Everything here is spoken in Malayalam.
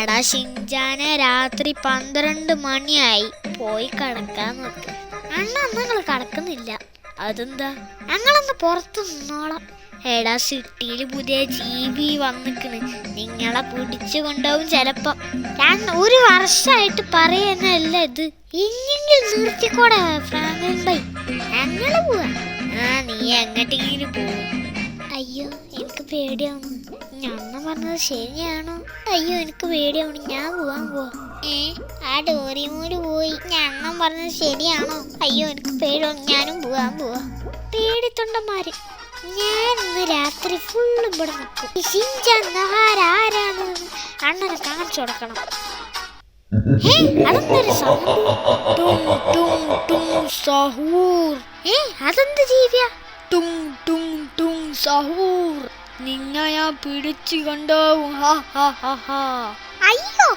എടാ ഷിൻചാനെ, രാത്രി 12 മണിയായി, പോയി കിടക്കാൻ നോക്ക്. അണ്ണ നിങ്ങൾ കിടക്കുന്നില്ല. അതെന്താ? ഞങ്ങളൊന്ന് പുറത്ത് നിന്നോളാം. എടാ സിറ്റിയിൽ പുതിയ ജീവി വന്നിക്കണ്, നിങ്ങളെ പിടിച്ചു കൊണ്ടുപോകും ചിലപ്പോ. ഞാൻ 1 വർഷമായിട്ട് പറയുന്നല്ല ഇത്. ഇല്ലെങ്കിൽ നിർത്തിക്കോടെ ഫ്രാങ്ക്ലിൻ ബൈ, ഞങ്ങള് പോവാ. നീ എങ്ങോട്ടെങ്കിലും പോവും. അയ്യോ എനിക്ക് പേടിയാവുന്നു. ഞമ്മ പറഞ്ഞത് ശരിയാണോ? അയ്യോ എനിക്ക് പേടിയാവണം, ഞാൻ പോവാൻ പോവാ. ആ ഡോറിമോര് പോയി. ഞമ്മ പറഞ്ഞത് ശരിയാണോ? അയ്യോ എനിക്ക് പേടിയാവും, ഞാനും പോവാൻ പോവാ. പേടിത്തൊണ്ടന്മാര്, ഞാൻ ഇന്ന് രാത്രി ഫുള്ള് ഇവിടെ നിൽക്കും. ഷിൻചാൻ ആരാണ് അണ്ണനെ കാണിച്ചു കൊടുക്കണം. അതെന്തൊരു സഹൂർ? അതെന്ത് ജീവിയാ? സഹൂർ, നിന്നെ ഞാൻ പിടിച്ചു കൊണ്ടുപോകും. അയ്യോ